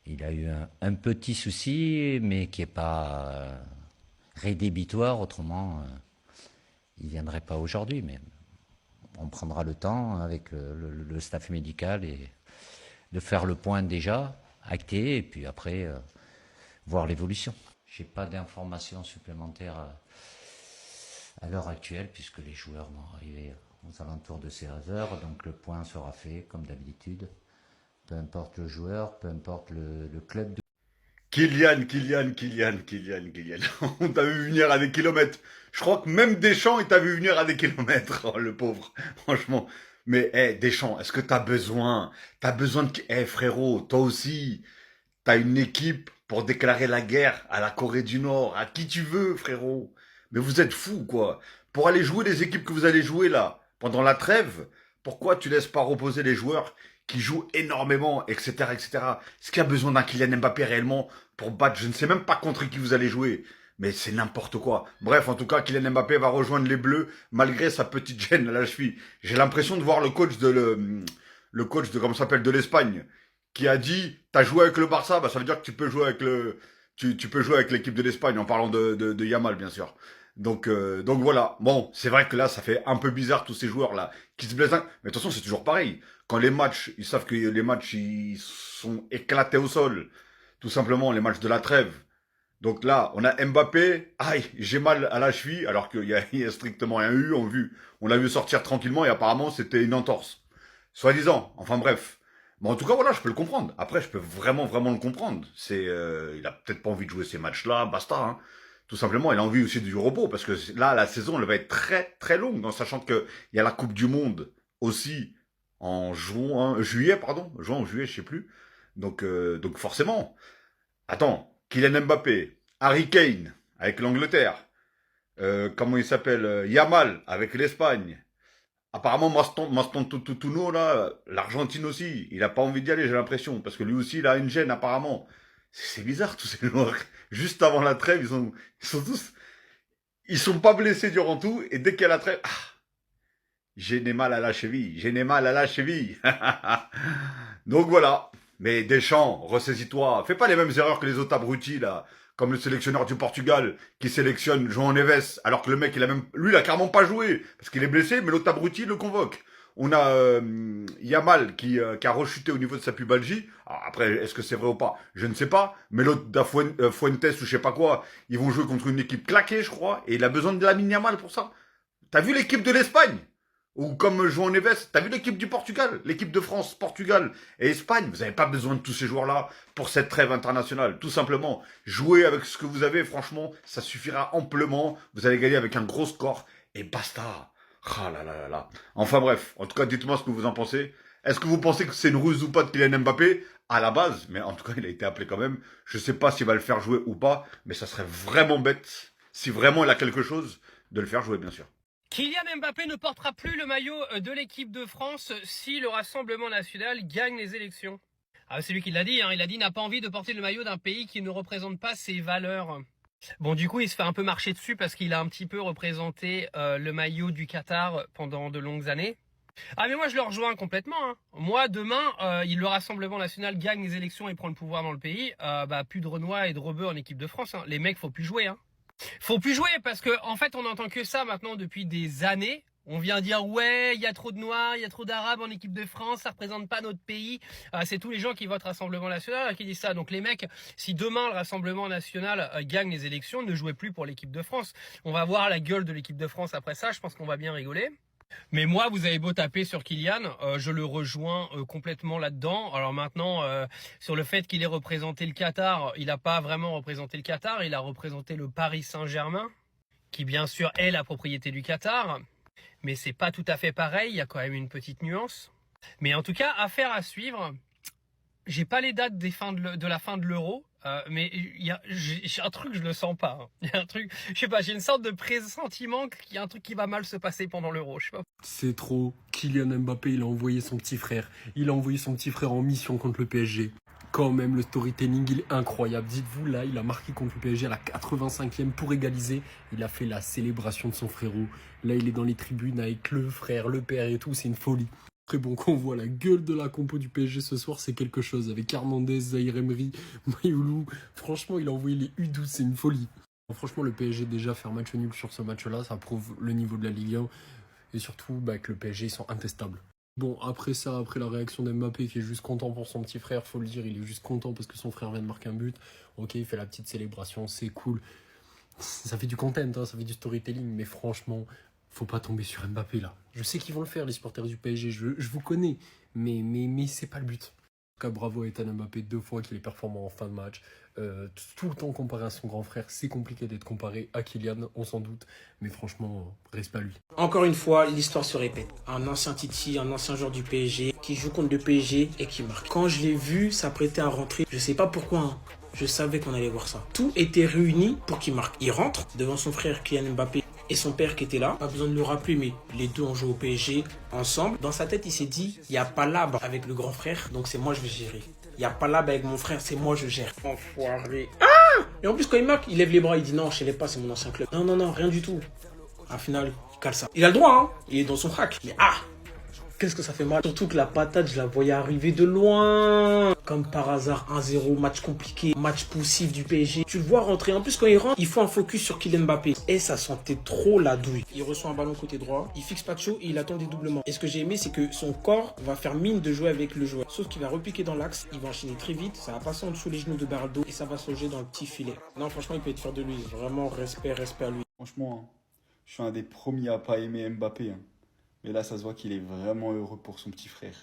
Il a eu un petit souci, mais qui n'est pas rédhibitoire, autrement il ne viendrait pas aujourd'hui. Mais on prendra le temps avec le staff médical et de faire le point déjà, acté, et puis après voir l'évolution. Je n'ai pas d'informations supplémentaires à l'heure actuelle, puisque les joueurs vont arriver aux alentours de 16 heures, donc le point sera fait comme d'habitude. Peu importe le joueur, peu importe le club. Kylian. On t'a vu venir à des kilomètres. Je crois que même Deschamps, il t'a vu venir à des kilomètres. Oh, le pauvre. Franchement. Mais, Deschamps, est-ce que t'as besoin de, frérot, toi aussi, t'as une équipe pour déclarer la guerre à la Corée du Nord, à qui tu veux, frérot. Mais vous êtes fous, quoi. Pour aller jouer les équipes que vous allez jouer là, pendant la trêve, pourquoi tu laisses pas reposer les joueurs qui jouent énormément, etc., etc. Est-ce qu'il y a besoin d'un Kylian Mbappé réellement pour battre, je ne sais même pas contre qui vous allez jouer. Mais c'est n'importe quoi. Bref, en tout cas, Kylian Mbappé va rejoindre les Bleus malgré sa petite gêne à la cheville. J'ai l'impression de voir le coach de comment ça s'appelle de l'Espagne qui a dit t'as joué avec le Barça, bah ça veut dire que tu peux jouer avec tu peux jouer avec l'équipe de l'Espagne en parlant de Yamal bien sûr. Donc voilà. Bon, c'est vrai que là ça fait un peu bizarre tous ces joueurs là qui se blessent. Mais de toute façon c'est toujours pareil. Quand les matchs, ils savent que les matchs ils sont éclatés au sol, tout simplement les matchs de la trêve. Donc là, on a Mbappé, aïe, j'ai mal à la cheville, alors il y a strictement rien eu, on l'a vu sortir tranquillement et apparemment c'était une entorse. Soi-disant, enfin bref. Mais en tout cas, voilà, je peux le comprendre. Après, je peux vraiment le comprendre. Il a peut-être pas envie de jouer ces matchs-là, basta. Hein. Tout simplement, il a envie aussi du repos parce que là, la saison, elle va être très longue, en sachant que il y a la Coupe du Monde aussi en juillet, pardon, juin ou juillet, je sais plus. Donc forcément, attends, Kylian Mbappé, Harry Kane avec l'Angleterre, comment il s'appelle, Yamal avec l'Espagne. Apparemment, Maston Tutuno, là, l'Argentine aussi, il a pas envie d'y aller, j'ai l'impression, parce que lui aussi, il a une gêne, apparemment. C'est bizarre, tous ces joueurs. Juste avant la trêve, ils sont pas blessés durant tout, et dès qu'il y a la trêve, j'ai mal à la cheville. Donc voilà. Mais Deschamps, ressaisis-toi. Fais pas les mêmes erreurs que les autres abrutis, là. Comme le sélectionneur du Portugal, qui sélectionne João Neves, alors que le mec, lui, il a carrément pas joué, parce qu'il est blessé, mais l'autre abruti le convoque. On a Yamal qui a rechuté au niveau de sa pubalgie. Alors après, est-ce que c'est vrai ou pas? Je ne sais pas. Mais l'autre, Fuentes ou je sais pas quoi, ils vont jouer contre une équipe claquée, je crois, et il a besoin de Lamine Yamal pour ça. T'as vu l'équipe de l'Espagne? Ou comme João Neves, t'as vu l'équipe du Portugal, l'équipe de France, Portugal et Espagne, vous n'avez pas besoin de tous ces joueurs-là pour cette trêve internationale. Tout simplement, jouez avec ce que vous avez, franchement, ça suffira amplement. Vous allez gagner avec un gros score et basta. Ah là là là là. Enfin bref, en tout cas, dites-moi ce que vous en pensez. Est-ce que vous pensez que c'est une ruse ou pas de Kylian Mbappé? À la base, mais en tout cas, il a été appelé quand même. Je sais pas s'il va le faire jouer ou pas, mais ça serait vraiment bête, si vraiment il a quelque chose, de le faire jouer, bien sûr. Kylian Mbappé ne portera plus le maillot de l'équipe de France si le Rassemblement national gagne les élections. Ah, c'est lui qui l'a dit, hein. Il a dit n'a pas envie de porter le maillot d'un pays qui ne représente pas ses valeurs. Bon, du coup, il se fait un peu marcher dessus parce qu'il a un petit peu représenté le maillot du Qatar pendant de longues années. Ah, mais moi, je le rejoins complètement. Hein. Moi, demain, le Rassemblement national gagne les élections et prend le pouvoir dans le pays. Plus de Renoir et de Rebeu en équipe de France. Hein. Les mecs, faut plus jouer. Hein. Faut plus jouer parce que en fait on n'entend que ça maintenant depuis des années. On vient dire ouais, il y a trop de noirs, il y a trop d'arabes en équipe de France, ça représente pas notre pays. C'est tous les gens qui votent Rassemblement National qui disent ça. Donc les mecs, si demain le Rassemblement National gagne les élections, ne jouez plus pour l'équipe de France. On va voir la gueule de l'équipe de France après ça, je pense qu'on va bien rigoler. Mais moi, vous avez beau taper sur Kylian, je le rejoins complètement là-dedans. Alors maintenant, sur le fait qu'il ait représenté le Qatar, il n'a pas vraiment représenté le Qatar, il a représenté le Paris Saint-Germain, qui bien sûr est la propriété du Qatar, mais c'est pas tout à fait pareil, il y a quand même une petite nuance. Mais en tout cas, affaire à suivre. J'ai pas les dates de la fin de l'Euro, mais j'ai un truc, je le sens pas. Hein. Il y a un truc, je sais pas, j'ai une sorte de pressentiment qu'il y a un truc qui va mal se passer pendant l'Euro, je sais pas. C'est trop. Kylian Mbappé, il a envoyé son petit frère. Il a envoyé son petit frère en mission contre le PSG. Quand même, le storytelling, il est incroyable. Dites-vous, là, il a marqué contre le PSG à la 85e pour égaliser. Il a fait la célébration de son frérot. Là, il est dans les tribunes avec le frère, le père et tout. C'est une folie. Très bon, qu'on voit la gueule de la compo du PSG ce soir, c'est quelque chose. Avec Hernandez, Zaïre Emery, Mayoulou. Franchement, il a envoyé les U12, c'est une folie. Franchement, le PSG déjà faire match nul sur ce match-là, ça prouve le niveau de la Ligue 1. Et surtout que le PSG, ils sont intestables. Bon, après ça, après la réaction d'Mbappé qui est juste content pour son petit frère, faut le dire, il est juste content parce que son frère vient de marquer un but. Ok, il fait la petite célébration, c'est cool. Ça fait du content, hein, ça fait du storytelling, mais franchement, faut pas tomber sur Mbappé là. Je sais qu'ils vont le faire, les supporters du PSG, je vous connais, mais c'est pas le but. En tout cas, bravo à Ethan Mbappé 2 fois qu'il est performant en fin de match. Tout le temps comparé à son grand frère, c'est compliqué d'être comparé à Kylian, on s'en doute, mais franchement, respect à lui. Encore une fois, l'histoire se répète. Un ancien Titi, un ancien joueur du PSG, qui joue contre le PSG et qui marque. Quand je l'ai vu s'apprêter à rentrer, je sais pas pourquoi, hein, je savais qu'on allait voir ça. Tout était réuni pour qu'il marque. Il rentre devant son frère Kylian Mbappé et son père qui était là. Pas besoin de le rappeler, mais les deux ont joué au PSG ensemble. Dans sa tête, il s'est dit, il n'y a pas l'arbre avec le grand frère, donc c'est moi je vais gérer. Il n'y a pas l'arbre avec mon frère, c'est moi je gère. Enfoiré. Ah! Et en plus, quand il marque, il lève les bras, il dit non, je ne lève pas, c'est mon ancien club. Non, rien du tout. Au final, il cale ça. Il a le droit, hein. Il est dans son hack. Mais qu'est-ce que ça fait mal. Surtout que la patate, je la voyais arriver de loin. Comme par hasard, 1-0, match compliqué, match poussif du PSG. Tu le vois rentrer. En plus, quand il rentre, il faut un focus sur Kylian Mbappé. Et ça sentait trop la douille. Il reçoit un ballon côté droit, il fixe pas de chaud et il attend des doublements. Et ce que j'ai aimé, c'est que son corps va faire mine de jouer avec le joueur. Sauf qu'il va repiquer dans l'axe, il va enchaîner très vite, ça va passer en dessous les genoux de Beraldo et ça va se loger dans le petit filet. Non, franchement, il peut être fier de lui. Vraiment, respect à lui. Franchement, hein, je suis un des premiers à pas aimer Mbappé. Hein. Mais là, ça se voit qu'il est vraiment heureux pour son petit frère.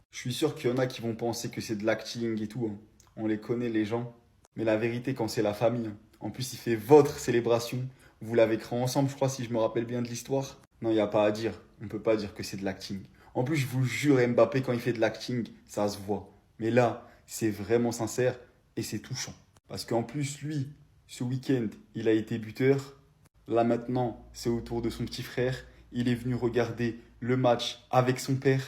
Je suis sûr qu'il y en a qui vont penser que c'est de l'acting et tout. Hein. On les connaît, les gens. Mais la vérité, quand c'est la famille. Hein. En plus, il fait votre célébration. Vous l'avez créé ensemble, je crois, si je me rappelle bien de l'histoire. Non, il n'y a pas à dire. On ne peut pas dire que c'est de l'acting. En plus, je vous jure, Mbappé, quand il fait de l'acting, ça se voit. Mais là, c'est vraiment sincère et c'est touchant. Parce qu'en plus, lui, ce week-end, il a été buteur. Là, maintenant, c'est au tour de son petit frère. Il est venu regarder le match avec son père.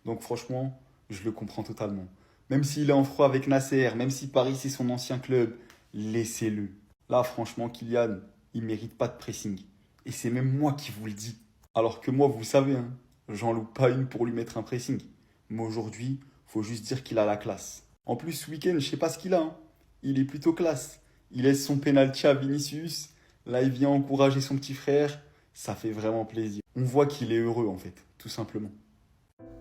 Donc franchement, je le comprends totalement. Même s'il est en froid avec Nasser, même si Paris c'est son ancien club, laissez-le. Là franchement, Kylian, il ne mérite pas de pressing. Et c'est même moi qui vous le dis. Alors que moi, vous savez, hein, j'en loupe pas une pour lui mettre un pressing. Mais aujourd'hui, faut juste dire qu'il a la classe. En plus, ce week-end, je sais pas ce qu'il a. Hein. Il est plutôt classe. Il laisse son penalty à Vinicius. Là, il vient encourager son petit frère. Ça fait vraiment plaisir. On voit qu'il est heureux en fait, tout simplement.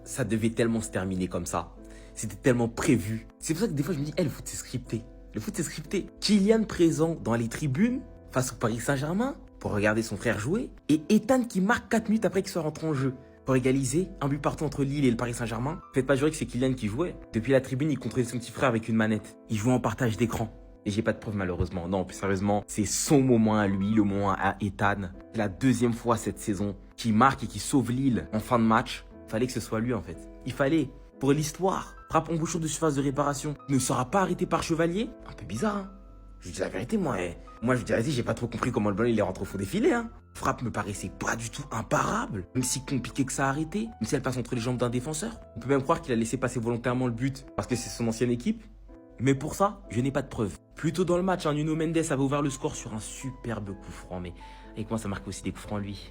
Ça devait tellement se terminer comme ça. C'était tellement prévu. C'est pour ça que des fois je me dis, le foot c'est scripté. Le foot c'est scripté. Kylian présent dans les tribunes face au Paris Saint-Germain pour regarder son frère jouer. Et Ethan qui marque 4 minutes après qu'il soit rentré en jeu. Pour égaliser, un but partout entre Lille et le Paris Saint-Germain. Faites pas jurer que c'est Kylian qui jouait. Depuis la tribune, il contrôlait son petit frère avec une manette. Il jouait en partage d'écran. Et j'ai pas de preuves malheureusement. Non, plus sérieusement, c'est son moment à lui, le moment à Ethan. C'est la deuxième fois cette saison qu'il marque et qui sauve Lille en fin de match. Fallait que ce soit lui en fait. Il fallait, pour l'histoire, frappe en bouchon de surface de réparation. Ne sera pas arrêté par Chevalier. Un peu bizarre, hein. Je vous dis la vérité, moi je vous dis la vérité, j'ai pas trop compris comment le ballon il est rentré au fond des filets, hein. Frappe me paraissait pas du tout imparable. Même si compliqué que ça a arrêté. Même si elle passe entre les jambes d'un défenseur. On peut même croire qu'il a laissé passer volontairement le but parce que c'est son ancienne équipe. Mais pour ça, je n'ai pas de preuves. Plus tôt dans le match, Nuno Mendes avait ouvert le score sur un superbe coup franc. Mais avec moi, ça marque aussi des coups francs, lui.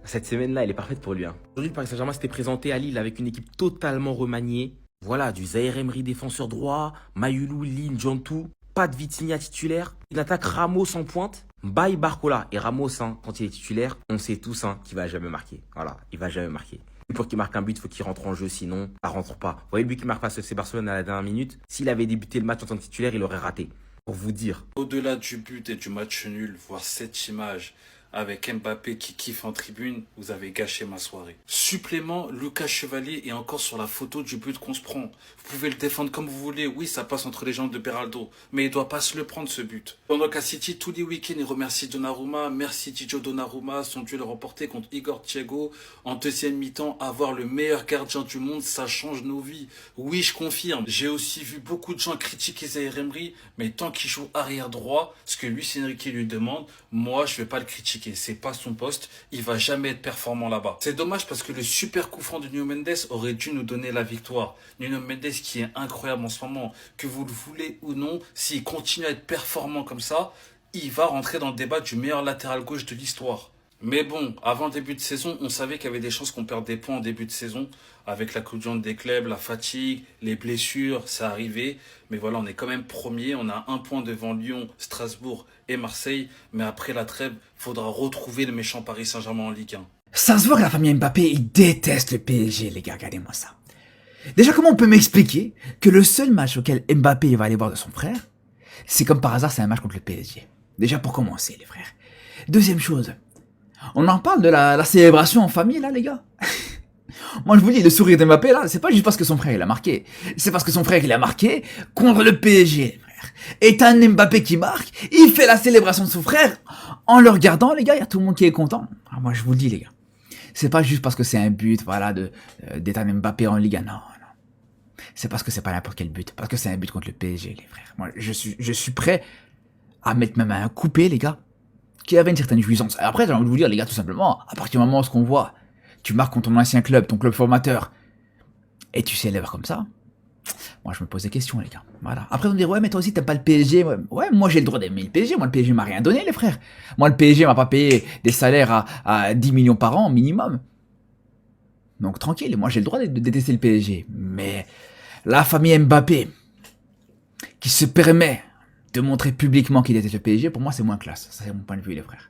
Cette semaine-là, elle est parfaite pour lui. Hein. Aujourd'hui, le Paris Saint-Germain s'était présenté à Lille avec une équipe totalement remaniée. Voilà, du Zaïre Emery défenseur droit, Mayoulou, Lille, Jantou. Pas de Vitinha titulaire. Une attaque Ramos en pointe. Baye Barcola. Et Ramos, hein, quand il est titulaire, on sait tous hein, qu'il va jamais marquer. Voilà, il va jamais marquer. Pour qu'il marque un but, il faut qu'il rentre en jeu, sinon, ça rentre pas. Vous voyez le but qu'il marque face à FC Barcelone à la dernière minute. S'il avait débuté le match en tant que titulaire, il aurait raté. Pour vous dire. Au-delà du but et du match nul, voir cette image avec Mbappé qui kiffe en tribune, vous avez gâché ma soirée. Supplément, Lucas Chevalier est encore sur la photo du but qu'on se prend. Vous pouvez le défendre comme vous voulez, oui ça passe entre les jambes de Beraldo, mais il doit pas se le prendre ce but. Pendant qu'à City, tous les week-ends, il remercie Donnarumma, merci Gigio Donnarumma, son duel remporté contre Igor Thiago. En deuxième mi-temps, avoir le meilleur gardien du monde, ça change nos vies. Oui, je confirme. J'ai aussi vu beaucoup de gens critiquer Zaïre Emery, mais tant qu'il joue arrière droit, ce que Luis Enrique lui demande, moi je vais pas le critiquer. C'est pas son poste, il va jamais être performant là-bas. C'est dommage parce que le super coup franc de Nuno Mendes aurait dû nous donner la victoire. Nuno Mendes qui est incroyable en ce moment, que vous le voulez ou non, s'il continue à être performant comme ça, il va rentrer dans le débat du meilleur latéral gauche de l'histoire. Mais bon, avant le début de saison, on savait qu'il y avait des chances qu'on perde des points en début de saison. Avec la Coupe du Monde des clubs, la fatigue, les blessures, ça arrivait. Mais voilà, on est quand même premier. On a un point devant Lyon, Strasbourg et Marseille. Mais après la trêve, faudra retrouver le méchant Paris Saint-Germain en Ligue 1. Ça se voit que la famille Mbappé, ils détestent le PSG, les gars, regardez-moi ça. Déjà, comment on peut m'expliquer que le seul match auquel Mbappé va aller voir de son frère, c'est comme par hasard, c'est un match contre le PSG. Déjà pour commencer, les frères. Deuxième chose, on en parle de la célébration en famille, là, les gars. Moi, je vous dis, le sourire d'Mbappé, là, c'est pas juste parce que son frère, il a marqué. C'est parce que son frère, il a marqué contre le PSG, frère. Et t'as un Mbappé qui marque, il fait la célébration de son frère. En le regardant, les gars, il y a tout le monde qui est content. Alors moi, je vous le dis, les gars. C'est pas juste parce que c'est un but, voilà, d'être un Mbappé en Ligue 1. Non, non. C'est parce que c'est pas n'importe quel but. Parce que c'est un but contre le PSG, les frères. Moi, je suis prêt à mettre même un coupé, les gars, qui avait une certaine jouissance. Après, j'ai envie de vous dire, les gars, tout simplement, à partir du moment où ce qu'on voit, tu marques contre ton ancien club, ton club formateur, et tu célèbres comme ça, moi, je me pose des questions, les gars. Voilà. Après, on me dit, ouais, mais toi aussi, t'aimes pas le PSG. Ouais, moi, j'ai le droit d'aimer le PSG. Moi, le PSG m'a rien donné, les frères. Moi, le PSG m'a pas payé des salaires à 10 millions par an, minimum. Donc, tranquille. Moi, j'ai le droit de détester le PSG. Mais la famille Mbappé, qui se permet de montrer publiquement qu'il déteste le PSG, pour moi, c'est moins classe. Ça, c'est mon point de vue, les frères.